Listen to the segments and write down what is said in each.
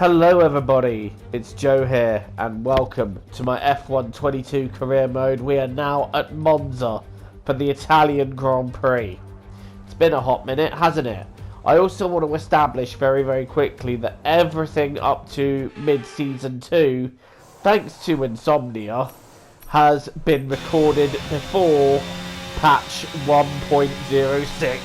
Hello everybody, it's Joe here and welcome to my F1 22 career mode. We are now at Monza for the Italian Grand Prix. It's been a hot minute, hasn't it? I also want to establish very quickly that everything up to mid-season 2, thanks to Insomnia, has been recorded before patch 1.06.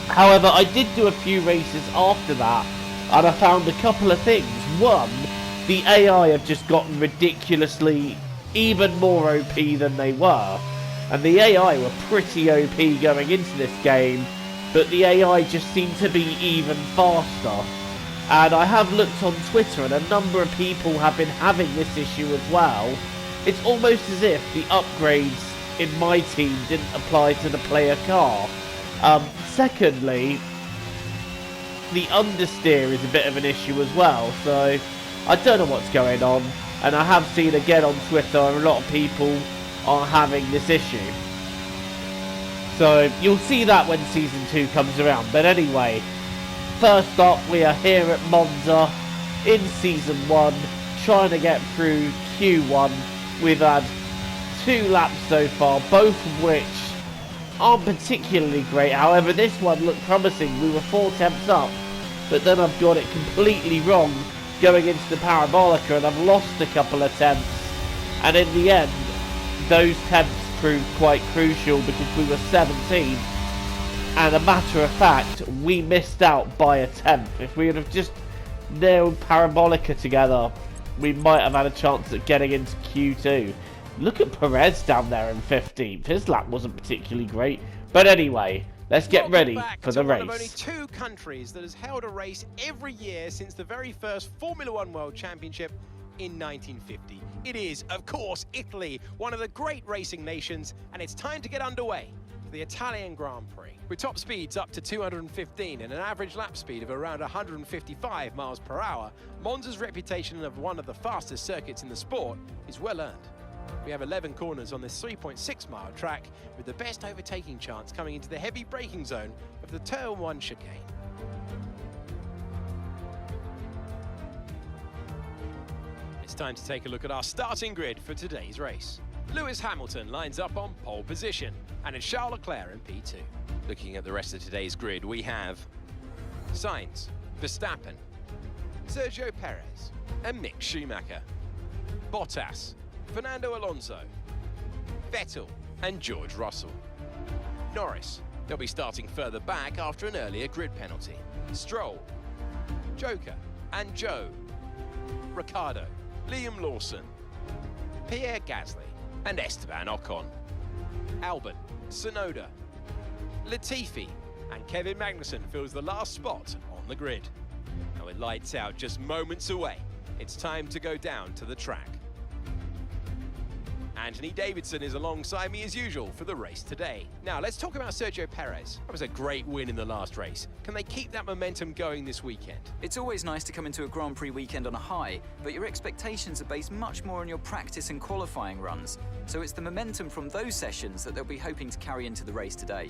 However, I did do a few races after that, and I found a couple of things. One, the AI have just gotten ridiculously even more OP than they were. And the AI were pretty OP going into this game, but the AI just seemed to be even faster. And I have looked on Twitter and a number of people have been having this issue as well. It's almost as if the upgrades in my team didn't apply to the player car. Secondly, the understeer is a bit of an issue as well, so I don't know what's going on, and I have seen again on Twitter a lot of people are having this issue. So you'll see that when Season 2 comes around. But anyway, first up we are here at Monza in Season 1, trying to get through Q1. We've had 2 laps so far, both of which aren't particularly great. However, this one looked promising. We were 4 tenths up, but then I've got it completely wrong going into the parabolica and I've lost a couple of tenths, and in the end those tenths proved quite crucial because we were 17th, and a matter of fact we missed out by a tenth. If we would have just nailed parabolica together, we might have had a chance at getting into Q2. Look at Perez down there in 15th. His lap wasn't particularly great. But anyway, let's get ready for the race. One of only 2 countries that has held a race every year since the very first Formula 1 World Championship in 1950. It is, of course, Italy, one of the great racing nations, and it's time to get underway for the Italian Grand Prix. With top speeds up to 215 and an average lap speed of around 155 miles per hour, Monza's reputation of one of the fastest circuits in the sport is well earned. We have 11 corners on this 3.6 mile track, with the best overtaking chance coming into the heavy braking zone of the Turn 1 chicane. It's time to take a look at our starting grid for today's race. Lewis Hamilton lines up on pole position, and it's Charles Leclerc in P2. Looking at the rest of today's grid, we have Sainz, Verstappen, Sergio Perez, and Mick Schumacher, Bottas, Fernando Alonso, Vettel and George Russell. Norris, they'll be starting further back after an earlier grid penalty. Stroll, Joker and Joe, Ricciardo, Liam Lawson, Pierre Gasly and Esteban Ocon. Albon, Tsunoda, Latifi and Kevin Magnussen fills the last spot on the grid. And with lights out just moments away, it's time to go down to the track. Anthony Davidson is alongside me as usual for the race today. Now let's talk about Sergio Perez. That was a great win in the last race. Can they keep that momentum going this weekend? It's always nice to come into a Grand Prix weekend on a high, but your expectations are based much more on your practice and qualifying runs. So it's the momentum from those sessions that they'll be hoping to carry into the race today.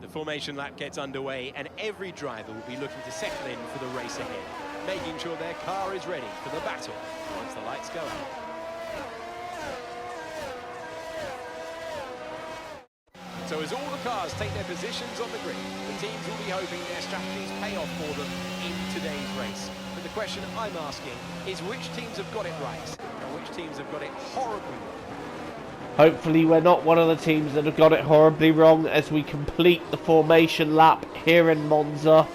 The formation lap gets underway and every driver will be looking to settle in for the race ahead, making sure their car is ready for the battle once the lights go out. So as all the cars take their positions on the grid, the teams will be hoping their strategies pay off for them in today's race. But the question I'm asking is which teams have got it right and which teams have got it horribly wrong? Hopefully we're not one of the teams that have got it horribly wrong as we complete the formation lap here in Monza.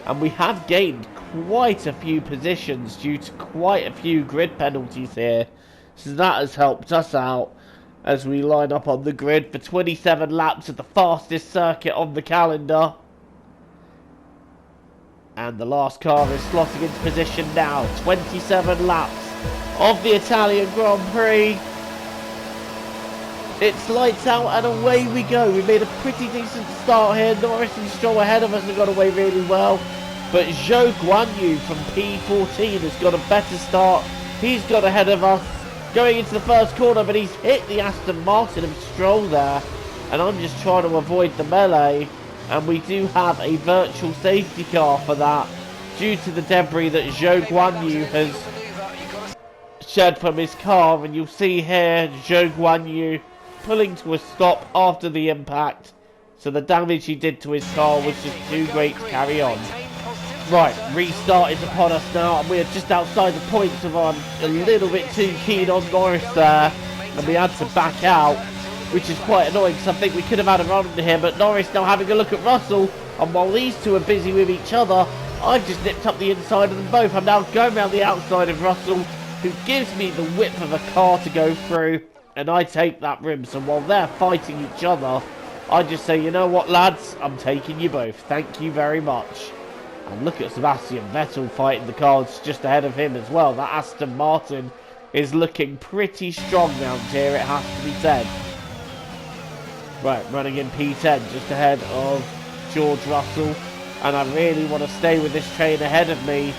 And we have gained quite a few positions due to quite a few grid penalties here. So that has helped us out as we line up on the grid for 27 laps at the fastest circuit on the calendar. And the last car is slotting into position now. 27 laps of the Italian Grand Prix. It's lights out and away we go. We made a pretty decent start here. Norris and Stroll ahead of us and got away really well. But Zhou Guanyu from P14 has got a better start. He's got ahead of us. going into the first corner, but he's hit the Aston Martin of Stroll there, and I'm just trying to avoid the melee, and we do have a virtual safety car for that due to the debris that Zhou Guanyu has shed from his car. And you'll see here Zhou Guanyu pulling to a stop after the impact, so the damage he did to his car was just too great to carry on. Right, restart is upon us now, and we're just outside the points of I'm a little bit too keen on Norris there, and we had to back out, which is quite annoying because I think we could have had a run into him. But Norris now having a look at Russell, and while these two are busy with each other, I've just nipped up the inside of them both. I'm now going around the outside of Russell, who gives me the width of a car to go through, and I take that rim. So while they're fighting each other, I just say, you know what, lads, I'm taking you both. Thank you very much. And look at Sebastian Vettel fighting the cars just ahead of him as well. That Aston Martin is looking pretty strong round here, it has to be said. Right, running in P10 just ahead of George Russell. And I really want to stay with this train ahead of me,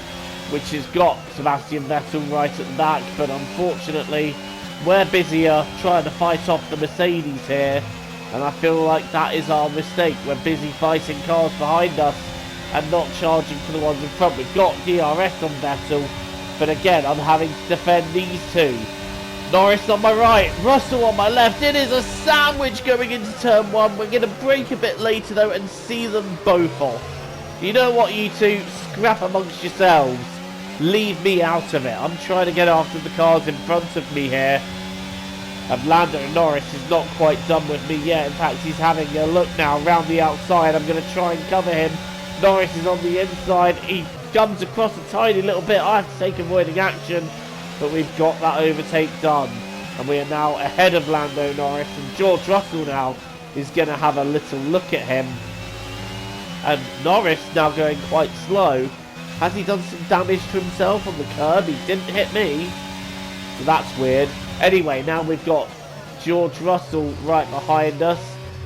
which has got Sebastian Vettel right at the back. But unfortunately, we're busier trying to fight off the Mercedes here. And I feel like that is our mistake. We're busy fighting cars behind us and not charging for the ones in front. We've got DRS on Vettel, but again, I'm having to defend these two. Norris on my right, Russell on my left. It is a sandwich going into turn one. We're going to brake a bit later though and see them both off. You know what, you two? Scrap amongst yourselves. Leave me out of it. I'm trying to get after the cars in front of me here. And Lando Norris is not quite done with me yet. In fact, he's having a look now around the outside. I'm going to try and cover him. Norris is on the inside. He comes across a tiny little bit. I have to take avoiding action, but we've got that overtake done. And we are now ahead of Lando Norris. And George Russell now is going to have a little look at him. And Norris now going quite slow. Has he done some damage to himself on the curb? He didn't hit me. So that's weird. Anyway, now we've got George Russell right behind us,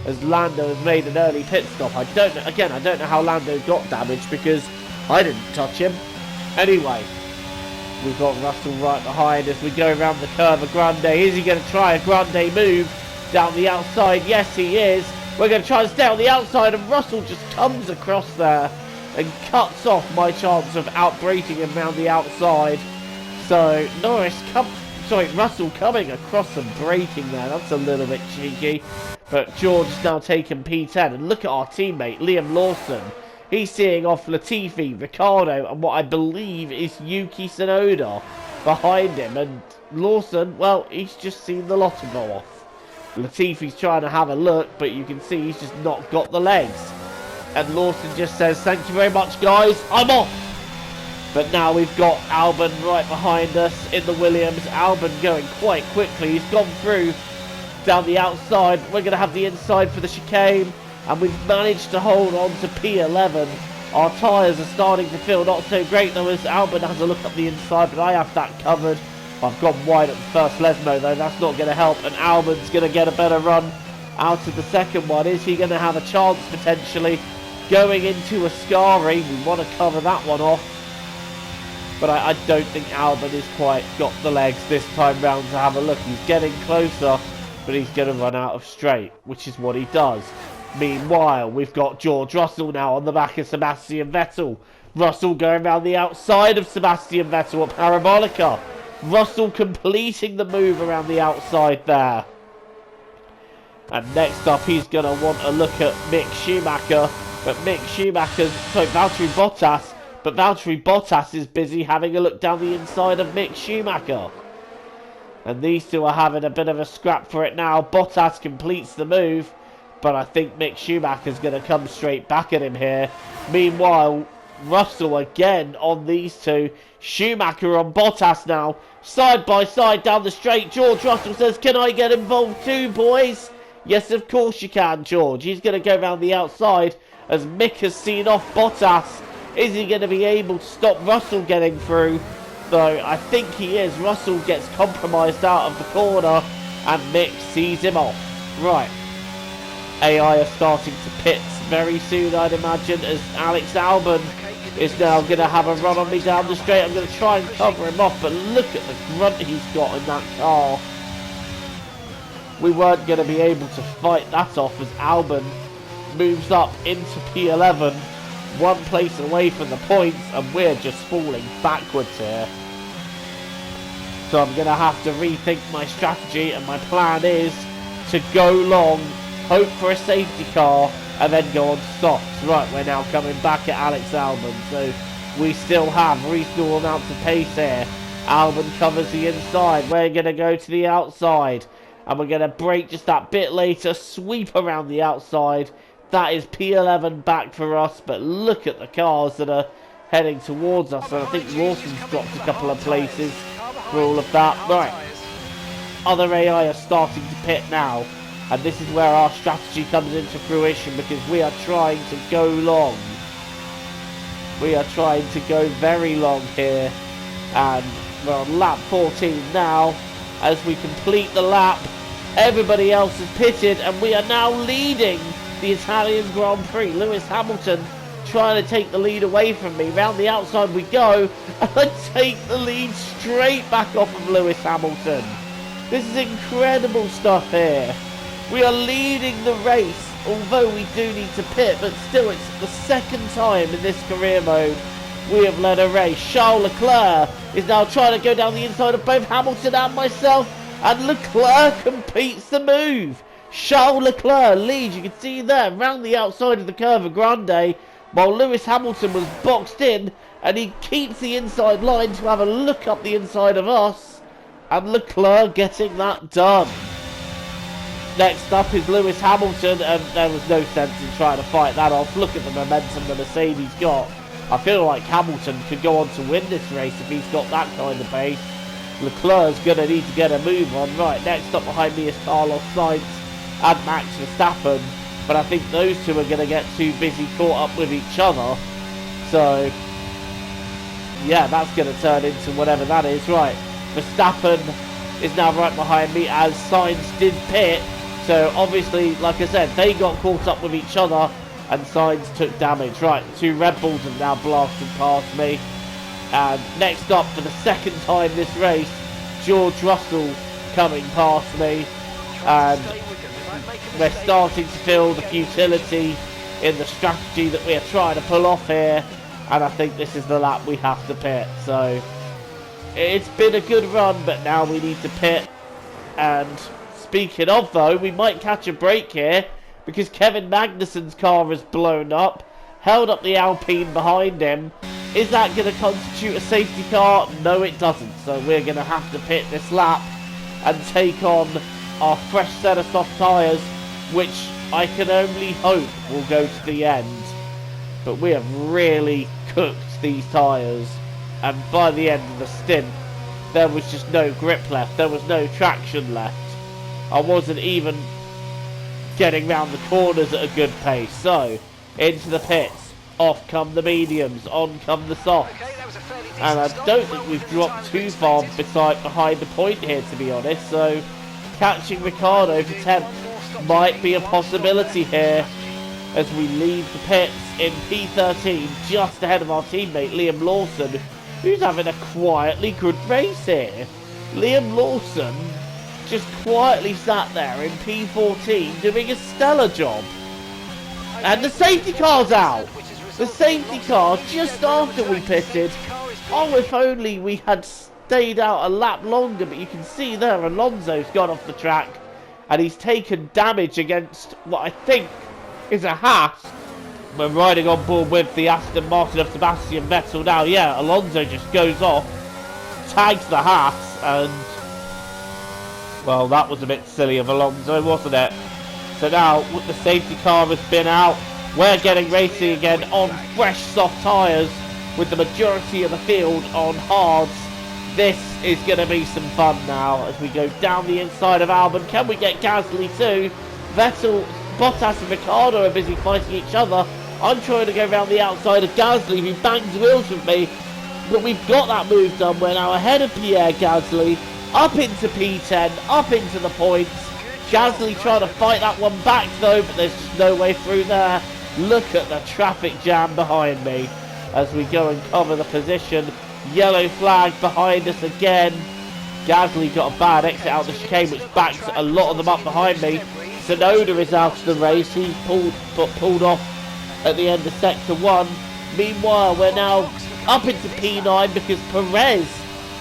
as Lando has made an early pit stop. I don't know how Lando got damaged because I didn't touch him. Anyway, we've got Russell right behind as we go around the curve of Grande. Is he going to try a Grande move down the outside? Yes, he is. We're going to try and stay on the outside, and Russell just comes across there and cuts off my chance of out-braking him around the outside. So Russell coming across and braking there. That's a little bit cheeky. But George is now taking P10. And look at our teammate, Liam Lawson. He's seeing off Latifi, Ricciardo, and what I believe is Yuki Tsunoda behind him. And Lawson, well, he's just seen the lot go off. Latifi's trying to have a look, but you can see he's just not got the legs. And Lawson just says, thank you very much, guys. I'm off. But now we've got Albon right behind us in the Williams. Albon going quite quickly. He's gone through down the outside. We're going to have the inside for the chicane. And we've managed to hold on to P11. Our tyres are starting to feel not so great though, as Albon has a look up the inside. But I have that covered. I've gone wide at the first Lesmo though. That's not going to help. And Albon's going to get a better run out of the second one. Is he going to have a chance potentially going into Ascari? We want to cover that one off. But I don't think Albon has quite got the legs this time round to have a look. He's getting closer, but he's going to run out of straight, which is what he does. Meanwhile, we've got George Russell now on the back of Sebastian Vettel. Russell going around the outside of Sebastian Vettel at Parabolica. Russell completing the move around the outside there. And next up, he's going to want a look at Mick Schumacher. But Valtteri Bottas. But Valtteri Bottas is busy having a look down the inside of Mick Schumacher. And these two are having a bit of a scrap for it now. Bottas completes the move, but I think Mick Schumacher's going to come straight back at him here. Meanwhile, Russell again on these two. Schumacher on Bottas now. Side by side down the straight. George Russell says, can I get involved too, boys? Yes, of course you can, George. He's going to go round the outside as Mick has seen off Bottas. Is he going to be able to stop Russell getting through? Though I think he is. Russell gets compromised out of the corner and Mick sees him off. Right. AI are starting to pit very soon, I'd imagine, as Alex Albon is now going to have a run on me down the straight. I'm going to try and cover him off, but look at the grunt he's got in that car. We weren't going to be able to fight that off as Albon moves up into P11, one place away from the points, and we're just falling backwards here. So I'm going to have to rethink my strategy, and my plan is to go long, hope for a safety car, and then go on to softs. Right, we're now coming back at Alex Albon, so we still have reasonable amounts of pace here. Albon covers the inside, we're going to go to the outside, and we're going to brake just that bit later, sweep around the outside. That is P11 back for us, but look at the cars that are heading towards us, and I think Rawson's dropped a couple of places for all of that. Right, other AI are starting to pit now, and this is where our strategy comes into fruition, because we are trying to go long. We are trying to go very long here, and we're on lap 14 now. As we complete the lap, everybody else is pitted, and we are now leading the Italian Grand Prix. Lewis Hamilton trying to take the lead away from me. Round the outside we go, and I take the lead straight back off of Lewis Hamilton. This is incredible stuff here. We are leading the race, although we do need to pit, but still it's the second time in this career mode we have led a race. Charles Leclerc is now trying to go down the inside of both Hamilton and myself, and Leclerc completes the move. Charles Leclerc leads, you can see there, round the outside of the Curva Grande, while Lewis Hamilton was boxed in, and he keeps the inside line to have a look up the inside of us, and Leclerc getting that done. Next up is Lewis Hamilton, and there was no sense in trying to fight that off. Look at the momentum the Mercedes got. I feel like Hamilton could go on to win this race if he's got that kind of pace. Leclerc's going to need to get a move on. Right, next up behind me is Carlos Sainz and Max Verstappen, but I think those two are going to get too busy caught up with each other. So, yeah, that's going to turn into whatever that is. Right, Verstappen is now right behind me as Sainz did pit. So obviously, like I said, they got caught up with each other and Sainz took damage. Right, the two Red Bulls have now blasted past me. And next up for the second time this race, George Russell coming past me. And we're starting to feel the futility in the strategy that we are trying to pull off here. And I think this is the lap we have to pit. So it's been a good run, but now we need to pit. And speaking of though, we might catch a break here, because Kevin Magnussen's car has blown up, held up the Alpine behind him. Is that going to constitute a safety car? No, it doesn't. So we're going to have to pit this lap and take on our fresh set of soft tyres, which I can only hope will go to the end. But we have really cooked these tyres, and by the end of the stint, there was just no grip left. There was no traction left. I wasn't even getting round the corners at a good pace. So, into the pits, off come the mediums, on come the softs. And I don't think we've dropped too far behind the point here, to be honest. So, catching Ricciardo for 10th might be a possibility here as we leave the pits in P13, just ahead of our teammate Liam Lawson, who's having a quietly good race here. Liam Lawson just quietly sat there in P14 doing a stellar job. And the safety car's out. The safety car just after we pitted. Oh, if only we had stayed out a lap longer, but you can see there Alonso's gone off the track and he's taken damage against what I think is a Haas. We're riding on board with the Aston Martin of Sebastian Vettel now. Yeah, Alonso just goes off, tags the Haas, and well, that was a bit silly of Alonso, wasn't it? So now, the safety car has been out. We're getting racing again on fresh soft tyres with the majority of the field on hards. This is going to be some fun now as we go down the inside of Albon. Can we get Gasly too? Vettel, Bottas and Ricciardo are busy fighting each other. I'm trying to go around the outside of Gasly, who bangs wheels with me. But we've got that move done. We're now ahead of Pierre Gasly. Up into P10, up into the points. Gasly trying to fight that one back though, but there's just no way through there. Look at the traffic jam behind me. as we go and cover the position. Yellow flag behind us again. Gasly got a bad exit out of the chicane, which backs a lot of them up behind me. Tsunoda is out of the race. He pulled off at the end of sector 1. Meanwhile, we're now up into P9 because Perez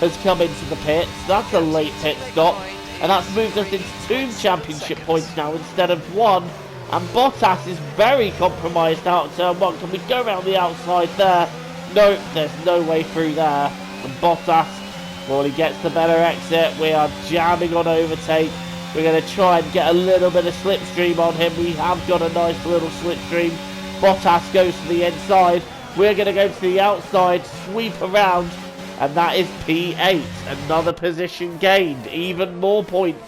has come into the pits. That's a late pit stop, and that's moved us into 2 championship points now instead of 1. And Bottas is very compromised out of turn 1. Can we go around the outside there? Nope, there's no way through there. And Bottas, well, he gets the better exit. We are jamming on overtake. We're going to try and get a little bit of slipstream on him. We have got a nice little slipstream. Bottas goes to the inside. We're going to go to the outside, sweep around, and that is P8. Another position gained. Even more points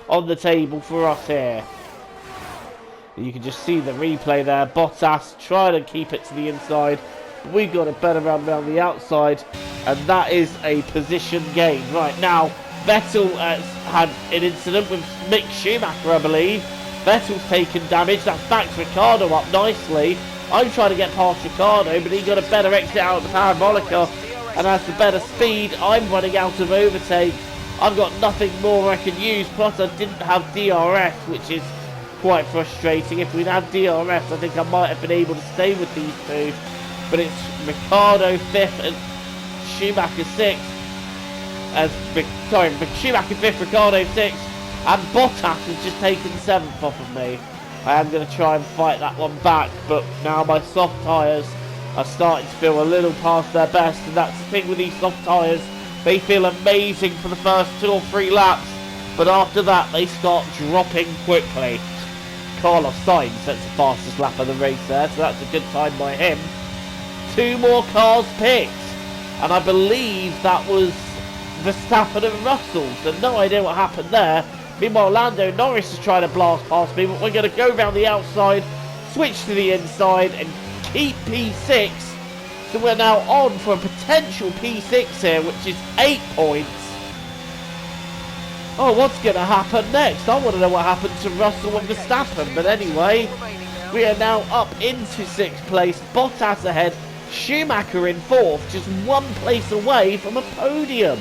on the table for us here. You can just see the replay there. Bottas trying to keep it to the inside. But we've got a better run around the outside, and that is a position gain. Right now, Vettel had an incident with Mick Schumacher, I believe. Vettel's taken damage. That's backed Ricciardo up nicely. I'm trying to get past Ricciardo, but he got a better exit out of the Parabolica and has the better speed. I'm running out of overtake. I've got nothing more I can use. Plus, I didn't have DRS, which is quite frustrating. If we'd had DRS, I think I might have been able to stay with these two. But it's Ricciardo 5th and Schumacher 6th. Schumacher 5th, Ricciardo 6th. And Bottas has just taken 7th off of me. I am going to try and fight that one back, but now my soft tyres are starting to feel a little past their best, and that's the thing with these soft tyres. They feel amazing for the first 2 or 3 laps, but after that they start dropping quickly. Carlos Sainz sets the fastest lap of the race there, so that's a good time by him. 2 more cars picked, and I believe that was Verstappen and Russell, so no idea what happened there. Meanwhile, Lando Norris is trying to blast past me, but we're going to go around the outside, switch to the inside, and keep P6. So we're now on for a potential P6 here, which is 8 points. Oh, what's going to happen next? I want to know what happened to Russell and Verstappen. But anyway, we are now up into 6th place. Bottas ahead, Schumacher in 4th, just 1 place away from a podium.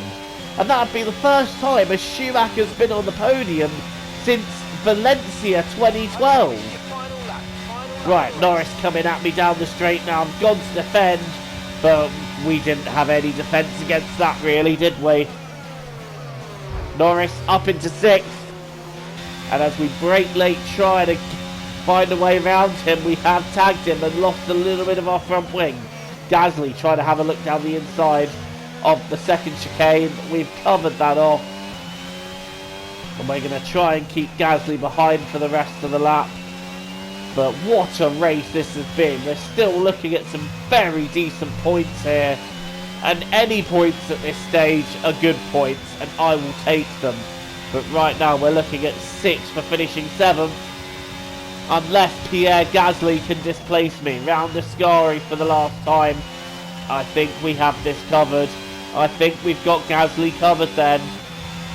And that would be the first time a Schumacher's been on the podium since Valencia 2012. Right, Norris coming at me down the straight now. I'm gone to defend, but we didn't have any defence against that really, did we? Norris up into 6th. And as we brake late try to find a way around him, we have tagged him and lost a little bit of our front wing. Gasly trying to have a look down the inside of the second chicane. We've covered that off, and we're going to try and keep Gasly behind for the rest of the lap. But what a race this has been. We're still looking at some very decent points here, and any points at this stage are good points, and I will take them. But right now we're looking at 6 for finishing 7th, unless Pierre Gasly can displace me. Round the Ascari for the last time. I think we have this covered. I think we've got Gasly covered then.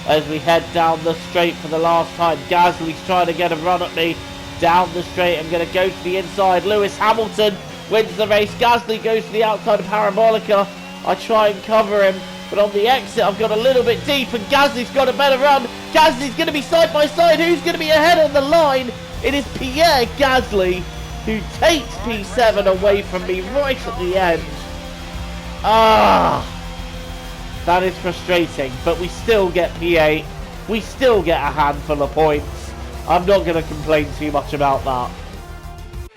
As we head down the straight for the last time. Gasly's trying to get a run at me down the straight. I'm going to go to the inside. Lewis Hamilton wins the race. Gasly goes to the outside of Parabolica. I try and cover him, but on the exit I've got a little bit deep, and Gasly's got a better run. Gasly's going to be side by side. Who's going to be ahead on the line? It is Pierre Gasly who takes P7 away from me right at the end. That is frustrating, but we still get P8. We still get a handful of points. I'm not going to complain too much about that.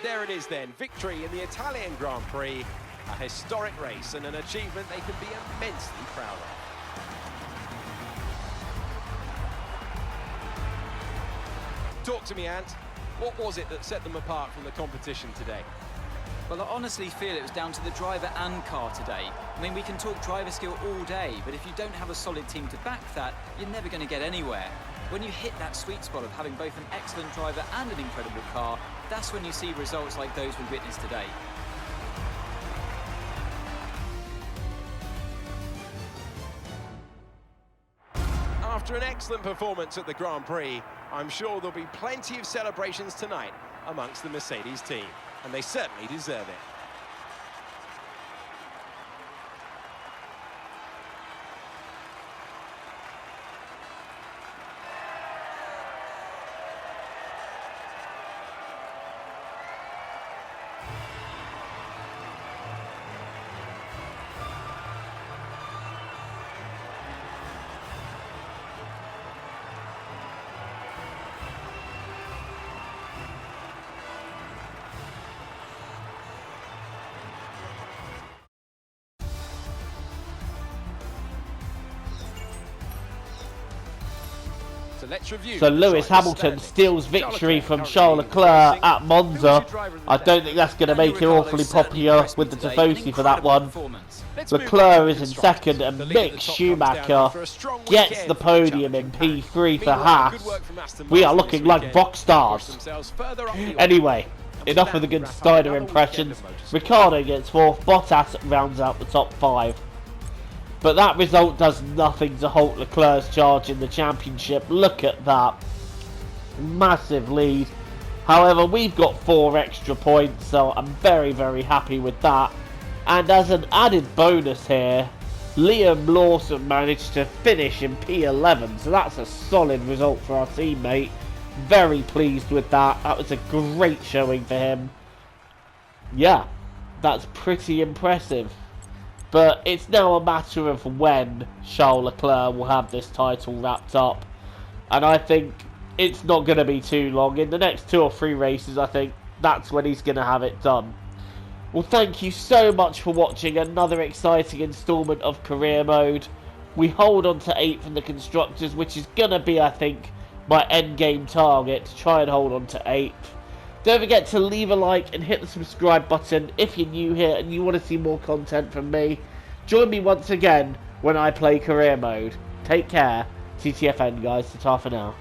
There it is then, victory in the Italian Grand Prix. A historic race and an achievement they can be immensely proud of. Talk to me, Ant. What was it that set them apart from the competition today? Well, I honestly feel it was down to the driver and car today. I mean, we can talk driver skill all day, but if you don't have a solid team to back that, you're never going to get anywhere. When you hit that sweet spot of having both an excellent driver and an incredible car, that's when you see results like those we witnessed today. After an excellent performance at the Grand Prix, I'm sure there'll be plenty of celebrations tonight amongst the Mercedes team, and they certainly deserve it. So let's review. So Lewis Hamilton steals victory from Charles Leclerc at Monza. I don't think that's going to make him awfully popular with the Tifosi for that one. Leclerc is in second, and Mick Schumacher gets the podium in P3 for Haas. We are looking like rock stars. Anyway, enough of the good Steiner impressions. Ricciardo gets 4th, Bottas rounds out the top 5. But that result does nothing to halt Leclerc's charge in the championship. Look at that. Massive lead. However, we've got 4 extra points, so I'm very, very happy with that. And as an added bonus here, Liam Lawson managed to finish in P11, so that's a solid result for our teammate. Very pleased with that. That was a great showing for him. Yeah, that's pretty impressive. But it's now a matter of when Charles Leclerc will have this title wrapped up. And I think it's not going to be too long. In the next 2 or 3 races, I think that's when he's going to have it done. Well, thank you so much for watching another exciting installment of Career Mode. We hold on to 8th in the Constructors, which is going to be, I think, my endgame target, to try and hold on to 8th. Don't forget to leave a like and hit the subscribe button if you're new here and you want to see more content from me. Join me once again when I play Career Mode. Take care. TTFN guys, ta-ta for now.